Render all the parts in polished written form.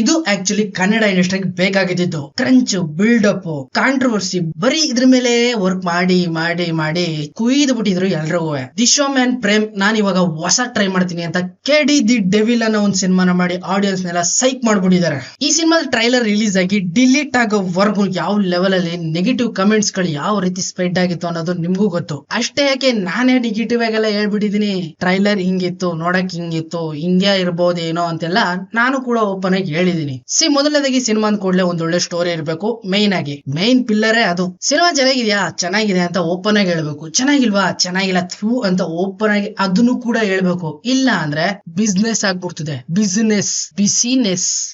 ಇದು ಆಕ್ಚುಲಿ ಕನ್ನಡ ಇಂಡಸ್ಟ್ರಿಗೆ ಬೇಕಾಗಿದ್ದು. ಕ್ರಂಚ್, ಬಿಲ್ಡಪ್, ಕಾಂಟ್ರವರ್ಸಿ ಬರೀ ಇದ್ರ ಮೇಲೆ ವರ್ಕ್ ಮಾಡಿ ಮಾಡಿ ಮಾಡಿ ಕುಯ್ದು ಬಿಟ್ಟಿದ್ರು ಎಲ್ರಿಗೂ. ದಿ ಶೋ ಮ್ಯಾನ್ ಪ್ರೇಮ್ ನಾನ್ ಇವಾಗ ಹೊಸ ಟ್ರೈ ಮಾಡ್ತೀನಿ ಅಂತ ಕೆಡಿ ದಿ ಡೆವಿಲ್ ಅನ್ನೋ ಒಂದು ಸಿನಿಮಾನ ಮಾಡಿ ಆಡಿಯನ್ಸ್ ನೆಲ್ಲ ಸೈಕ್ ಮಾಡ್ಬಿಟ್ಟಿದ್ದಾರೆ. ಈ ಸಿನಿಮಾದ ಟ್ರೈಲರ್ ರಿಲೀಸ್ ಆಗಿ ಡಿಲೀಟ್ ಆಗೋವರೆಗೂ ಯಾವ ಲೆವೆಲ್ ಅಲ್ಲಿ ನೆಗೆಟಿವ್ ಕಮೆಂಟ್ಸ್ ಗಳು ಯಾವ ರೀತಿ ಸ್ಪ್ರೆಡ್ ಆಗಿತ್ತು ಅನ್ನೋದು ನಿಮ್ಗೂ ಗೊತ್ತು. ಅಷ್ಟೇ ಯಾಕೆ ನಾನೇ ನೆಗೆಟಿವ್ ಆಗೆಲ್ಲ ಹೇಳ್ಬಿಟ್ಟಿದೀನಿ. ಟ್ರೈಲರ್ ಹಿಂಗಿತ್ತು, ನೋಡಕ್ ಹಿಂಗಿತ್ತು, ಹಿಂಗೆ ಇರ್ಬೋದೇನೋ ಅಂತೆಲ್ಲ ನಾನು ಕೂಡ ಓಪನ್ ಆಗಿ ಹೇಳಿದೀನಿ. ಮೊದಲನೇದಾಗಿ ಸಿನಿಮಾ ಕೂಡಲೇ ಒಂದ್ ಒಳ್ಳೆ ಸ್ಟೋರಿ ಇರಬೇಕು. ಮೇನ್ ಪಿಲ್ಲರೇ ಅದು. ಸಿನಿಮಾ ಚೆನ್ನಾಗಿದ್ಯಾ, ಚೆನ್ನಾಗಿದೆ ಅಂತ ಓಪನ್ ಆಗಿ ಹೇಳ್ಬೇಕು. ಚೆನ್ನಾಗಿಲ್ವಾ, ಚೆನ್ನಾಗಿಲ್ಲ ಥ್ರೂ ಅಂತ ಓಪನ್ ಆಗಿ ಅದನ್ನು ಕೂಡ ಹೇಳ್ಬೇಕು. ಇಲ್ಲ ಅಂದ್ರೆ ಬಿಸ್ನೆಸ್ ಆಗ್ಬಿಡ್ತದೆ. ಬಿಸಿನೆಸ್.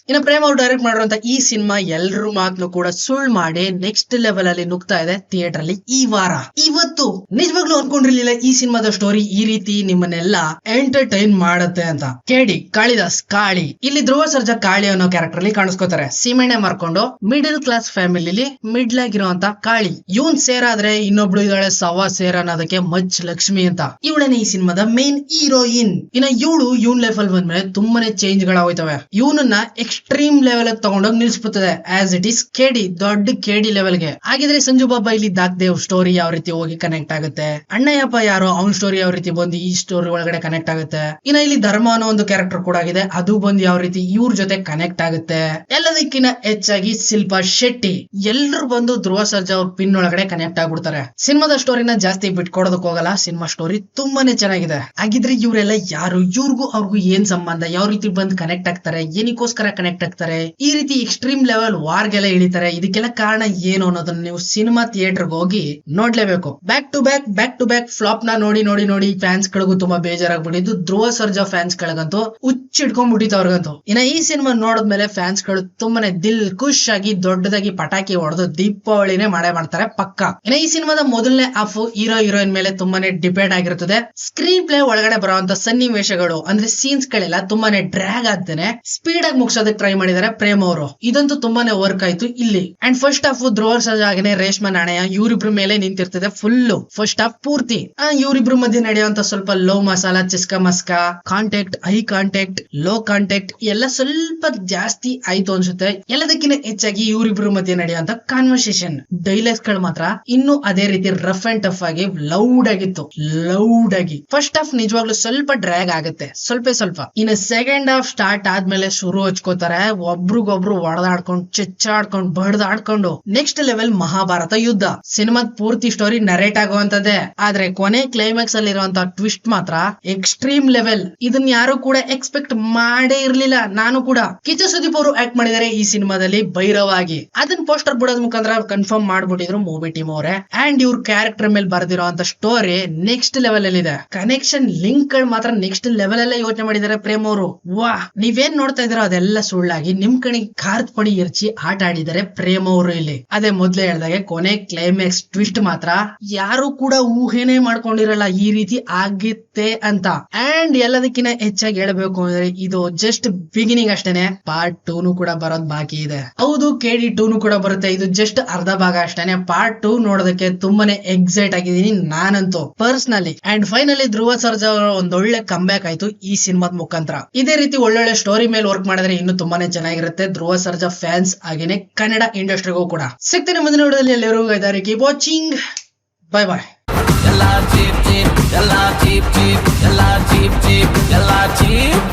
ಇನ್ನು ಪ್ರೇಮ್ ಅವ್ರು ಡೈರೆಕ್ಟ್ ಮಾಡಿರುವಂತ ಈ ಸಿನಿಮಾ ಎಲ್ರ ಮಾತನ್ನು ಕೂಡ ಸುಳ್ಳು ಮಾಡಿ ನೆಕ್ಸ್ಟ್ ಲೆವೆಲ್ ಅಲ್ಲಿ ನುಗ್ತಾ ಇದೆ ಥಿಯೇಟರ್ ಅಲ್ಲಿ ಈ ವಾರ. ಇವತ್ತು ನಿಜವಾಗ್ಲೂ ಅನ್ಕೊಂಡಿರ್ಲಿಲ್ಲ ಈ ಸಿನಿಮಾದ ಸ್ಟೋರಿ ಈ ರೀತಿ ನಿಮ್ಮನ್ನೆಲ್ಲ ಎಂಟರ್ಟೈನ್ ಮಾಡುತ್ತೆ ಅಂತ. ಕೆಡಿ ಕಾಳಿದಾಸ್ ಕಾಳಿ ಇಲ್ಲಿ ಧ್ರುವ ಸರ್ಜಾ ಕಾಳಿ ಅನ್ನೋ ಕ್ಯಾರೆಕ್ಟರ್ ಅಲ್ಲಿ ಕಾಣಿಸ್ಕೋತಾರೆ. ಸೀಮೆಣ್ಣೆ ಮಾರ್ಕೊಂಡು ಮಿಡಲ್ ಕ್ಲಾಸ್ ಫ್ಯಾಮಿಲಿ ಮಿಡ್ಲ್ ಆಗಿರುವಂತ ಕಾಳಿ. ಇವನ್ ಸೇರಾದ್ರೆ ಇನ್ನೊಬ್ಳು ಇದ್ದಾಳೆ ಸವಾ ಸೇರ ಅನ್ನೋದಕ್ಕೆ ಮಚ್ ಲಕ್ಷ್ಮಿ ಅಂತ. ಇವಳೇನೆ ಈ ಸಿನಿಮಾದ ಮೇನ್ ಹೀರೋಯಿನ್. ಇನ್ನ ಇವನ್ ಲೈಫ್ ಅಲ್ಲಿ ಬಂದ್ಮೇಲೆ ತುಂಬಾನೇ ಚೇಂಜ್ ಗಳಾಗೋಯ್ತವೆ. ಇವನನ್ನ ಎಕ್ಸ್ಟ್ರೀಮ್ ಲೆವೆಲ್ ತಗೊಂಡೋಗಿ ನಿಲ್ಸ್ಬಿಡ್ತದೆ ಆಸ್ ಇಟ್ ಈಸ್ ಕೆಡಿ, ದೊಡ್ಡ ಕೆಡಿ ಲೆವೆಲ್ ಗೆ. ಹಾಗಿದ್ರೆ ಸಂಜು ಬಾಬಾ ಇಲ್ಲಿ ದಾಕ್ದೇವ್ ಸ್ಟೋರಿ ಯಾವ ರೀತಿ ಹೋಗಿ ಕನೆಕ್ಟ್ ಆಗುತ್ತೆ, ಅಣ್ಣಯ್ಯಪ್ಪ ಯಾರೋ ಅವ್ನ ಸ್ಟೋರಿ ಯಾವ ರೀತಿ ಬಂದು ಈ ಸ್ಟೋರಿ ಒಳಗಡೆ ಕನೆಕ್ಟ್ ಆಗುತ್ತೆ. ಇನ್ನ ಇಲ್ಲಿ ಧರ್ಮ ಅನ್ನೋ ಒಂದು ಕ್ಯಾರೆಕ್ಟರ್ ಕೂಡ ಆಗಿದೆ, ಅದು ಬಂದು ಯಾವ ರೀತಿ ಇವ್ರ ಜೊತೆ ಕನೆಕ್ಟ್ ಆಗುತ್ತೆ. ಎಲ್ಲದಕ್ಕಿಂತ ಹೆಚ್ಚಾಗಿ ಶಿಲ್ಪಾ ಶೆಟ್ಟಿ ಎಲ್ಲರೂ ಬಂದು ಧ್ರುವ ಸರ್ಜಾ ಅವ್ರ ಪಿನ್ ಒಳಗಡೆ ಕನೆಕ್ಟ್ ಆಗ್ಬಿಡ್ತಾರೆ. ಸಿನಿಮಾದ ಸ್ಟೋರಿನ ಜಾಸ್ತಿ ಬಿಟ್ಕೊಡೋದಕ್ ಹೋಗಲ್ಲ. ಸಿನಿಮಾ ಸ್ಟೋರಿ ತುಂಬಾನೇ ಚೆನ್ನಾಗಿದೆ. ಹಾಗಿದ್ರೆ ಇವರೆಲ್ಲ ಯಾರು, ಇವ್ರಿಗೂ ಅವ್ರಿಗೂ ಏನ್ ಸಂಬಂಧ, ಯಾವ ರೀತಿ ಬಂದು ಕನೆಕ್ಟ್ ಆಗ್ತಾರೆ, ಏನಕ್ಕೋಸ್ಕರ ಕನೆಕ್ಟ್ ಆಗ್ತಾರೆ, ಈ ರೀತಿ ಎಕ್ಸ್ಟ್ರೀಮ್ ಲೆವೆಲ್ ವಾರ್ಗೆಲ್ಲ ಇಳಿತಾರೆ, ಇದಕ್ಕೆಲ್ಲ ಕಾರಣ ಏನು ಅನ್ನೋದನ್ನ ನೀವು ಸಿನಿಮಾ ಥಿಯೇಟರ್ಗೆ ಹೋಗಿ ನೋಡ್ಲೇಬೇಕು. ಬ್ಯಾಕ್ ಟು ಬ್ಯಾಕ್ ಫ್ಲಾಪ್ ನ ನೋಡಿ ಫ್ಯಾನ್ಸ್ ಗಳಿಗೂ ತುಂಬಾ ಬೇಜಾರಾಗ್ಬಿಟ್ಟಿದ್ದು. ಧ್ರುವ ಸರ್ಜಾ ಫ್ಯಾನ್ಸ್ ಗಳಿಗಂತೂ ಹುಚ್ಚಿಡ್ಕೊಂಡ್ಬಿಟ್ಟಿತ್ತು ಅವ್ರಿಗಂತೂ. ಇನ್ನ ಈ ಸಿನಿಮಾ ನೋಡಿದ್ಮೇಲೆ ಫ್ಯಾನ್ಸ್ ಗಳು ತುಂಬಾನೇ ದಿಲ್ ಖುಷ್ ಆಗಿ ದೊಡ್ಡದಾಗಿ ಪಟಾಕಿ ಹೊಡೆದು ದೀಪಾವಳಿನೇ ಮಾಡ್ತಾರೆ ಪಕ್ಕ. ಇನ್ನ ಈ ಸಿನಿಮಾದ ಮೊದಲನೇ ಹಾಫ್ ಹೀರೋಯಿನ್ ಮೇಲೆ ತುಂಬಾನೇ ಡಿಪೆಂಡ್ ಆಗಿರುತ್ತದೆ. ಸ್ಕ್ರೀನ್ ಪ್ಲೇ ಒಳಗಡೆ ಬರುವಂತ ಸನ್ನಿವೇಶಗಳು ಅಂದ್ರೆ ಸೀನ್ಸ್ ಗಳೆಲ್ಲ ತುಂಬಾನೇ ಡ್ರ್ಯಾಗ್ ಆಗ್ತಾನೆ ಸ್ಪೀಡ್ ಆಗಿ ಮುಗಿಸೋದಕ್ಕೆ ಟ್ರೈ ಮಾಡಿದ್ದಾರೆ ಪ್ರೇಮ್ ಅವರು. ಇದಂತೂ ತುಂಬಾನೇ ವರ್ಕ್ ಆಯ್ತು ಇಲ್ಲಿ. And first half Dhruva Sarja ಹಾಗೇನೆ ರೇಷ್ಮಾ ನಾಣಯ್ಯ ಇವರಿಬ್ರು ಮೇಲೆ ನಿಂತಿರ್ತದೆ ಫುಲ್ ಫಸ್ಟ್ ಹಾಫ್ ಪೂರ್ತಿ. ಇವರಿಬ್ರು ಮಧ್ಯೆ ನಡೆಯುವಂತ ಸ್ವಲ್ಪ ಲೋ ಮಸಾಲಾ, ಚಿಸ್ಕಾ ಮಸ್ಕಾ, contact, high contact, low contact ಎಲ್ಲ ಸ್ವಲ್ಪ ಜಾಸ್ತಿ ಆಯ್ತು ಅನ್ಸುತ್ತೆ. ಎಲ್ಲದಕ್ಕಿಂತ ಹೆಚ್ಚಾಗಿ ಇವರಿಬ್ರು ಮಧ್ಯೆ ನಡೆಯುವಂತ ಕಾನ್ವರ್ಸೇಷನ್ ಡೈಲಾಗ್ಸ್ ಗಳು ಮಾತ್ರ ಇನ್ನು ಅದೇ ರೀತಿ ರಫ್ ಅಂಡ್ ಟಫ್ ಆಗಿ ಲೌಡ್ ಆಗಿತ್ತು. ಫಸ್ಟ್ ಹಾಫ್ ನಿಜವಾಗ್ಲೂ ಸ್ವಲ್ಪ ಡ್ರ್ಯಾಗ್ ಆಗುತ್ತೆ ಸ್ವಲ್ಪ. ಇನ್ನು ಸೆಕೆಂಡ್ ಹಾಫ್ ಸ್ಟಾರ್ಟ್ ಆದ್ಮೇಲೆ ಶುರು ಹಚ್ಕೋತಾರೆ ಒಬ್ರಿಗೊಬ್ರು ಹೊಡೆದಾಡ್ಕೊಂಡು ಚೆಚ್ಚಾಡ್ಕೊಂಡು ಬಡ್ದಾಡ್ಕೊಂಡು ನೆಕ್ಸ್ಟ್ ಲೆವೆಲ್ ಮಹಾಭಾರತ ಯುದ್ಧ. ಸಿನಿಮಾದ ಪೂರ್ತಿ ಸ್ಟೋರಿ ನರೇಟ್ ಆಗುವಂತದ್ದೇ, ಆದ್ರೆ ಕೊನೆ ಕ್ಲೈಮ್ಯಾಕ್ಸ್ ಅಲ್ಲಿ ಇರುವಂತ ಟ್ವಿಸ್ಟ್ ಮಾತ್ರ ಎಕ್ಸ್ಟ್ರೀಮ್ ಲೆವೆಲ್. ಇದನ್ನ ಯಾರು ಕೂಡ ಎಕ್ಸ್ಪೆಕ್ಟ್ ಮಾಡೇ ಇರ್ಲಿಲ್ಲ. ನಾನು ಕೂಡ. ಕಿಚ್ಚ ಸುದೀಪ್ ಅವರು ಆಕ್ಟ್ ಮಾಡಿದ್ದಾರೆ ಈ ಸಿನಿಮಾದಲ್ಲಿ ಭೈರವ್ ಆಗಿ. ಅದನ್ನ ಪೋಸ್ಟರ್ ಬಿಡೋದ್ ಮುಖಾಂತರ ಕನ್ಫರ್ಮ್ ಮಾಡ್ಬಿಟ್ಟಿದ್ರು ಮೂವಿ ಟೀಮ್ ಅವರೇ. ಅಂಡ್ ಇವ್ರ ಕ್ಯಾರೆಕ್ಟರ್ ಮೇಲೆ ಬರ್ದಿರೋಂತ ಸ್ಟೋರಿ ನೆಕ್ಸ್ಟ್ ಲೆವೆಲ್ ಅಲ್ಲಿ ಇದೆ. ಕನೆಕ್ಷನ್ ಲಿಂಕ್ ಗಳು ಮಾತ್ರ ನೆಕ್ಸ್ಟ್ ಲೆವೆಲ್ ಅಲ್ಲೇ ಯೋಚನೆ ಮಾಡಿದ್ದಾರೆ ಪ್ರೇಮ್ ಅವರು. ವಾ, ನೀವೇನ್ ನೋಡ್ತಾ ಇದ್ದೀರೋ ಅದೆಲ್ಲ ಸುಳ್ಳಾಗಿ ನಿಮ್ ಕಣಿ ಖಾರದ ಪಡಿ ಎರಚಿ ಆಟ ಆಡಿದ್ದಾರೆ ಪ್ರೇಮ್ ಅವರು ಇಲ್ಲಿ. ಅದೇ ಮೊದ್ಲೇ ಹೇಳ್ದಾಗೆ ಕೊನೆ ಕ್ಲೈಮ್ಯಾಕ್ಸ್ ಟ್ವಿಸ್ಟ್ ಮಾತ್ರ ಯಾರು ಕೂಡ ಊಹೆನೆ ಮಾಡ್ಕೊಂಡಿರಲ್ಲ ಈ ರೀತಿ ಆಗುತ್ತೆ ಅಂತ. ಅಂಡ್ ಎಲ್ಲದಕ್ಕಿಂತ ಹೆಚ್ಚಾಗಿ ಹೇಳ್ಬೇಕು ಅಂದ್ರೆ ಇದು ಜಸ್ಟ್ ಬಿಗಿನಿಂಗ್ ಅಷ್ಟೇನೆ. ಪಾರ್ಟ್ 2 ಕೂಡ ಬರೋದ್ ಬಾಕಿ ಇದೆ. ಹೌದು, ಕೆಡಿ 2 ಕೂಡ ಬರುತ್ತೆ. ಇದು ಜಸ್ಟ್ ಅರ್ಧ ಭಾಗ ಅಷ್ಟೇನೆ. ಪಾರ್ಟ್ 2 ನೋಡೋದಕ್ಕೆ ತುಂಬಾನೇ ಎಕ್ಸೈಟ್ ಆಗಿದ್ದೀನಿ ನಾನಂತೂ personally. And finally Dhruva Sarja ಅವರ ಒಂದೊಳ್ಳೆ ಕಂಬ್ಯಾಕ್ ಆಯ್ತು ಈ ಸಿನಿಮಾದ ಮುಖಾಂತರ. ಇದೇ ರೀತಿ ಒಳ್ಳೊಳ್ಳೆ ಸ್ಟೋರಿ ಮೇಲೆ ವರ್ಕ್ ಮಾಡಿದ್ರೆ ಇನ್ನು ತುಂಬಾನೇ ಚೆನ್ನಾಗಿರುತ್ತೆ ಧ್ರುವ ಸರ್ಜಾ ಫ್ಯಾನ್ಸ್ ಹಾಗೇನೆ ಕನ್ನಡ ಇಂಡಸ್ಟ್ರಿಗೂ ಕೂಡ. ಸಿಗ್ತೇನೆ ಮುಂದಿನ ವಿಡಿಯೋದಲ್ಲಿ. ಎಲ್ಲರಿಗೂ ಇದ್ದಾರೆ, ಕೀಪ್ ವಾಚಿಂಗ್, ಬೈ ಬಾಯ್. ಎಲ್ಲ ಚೀಪ್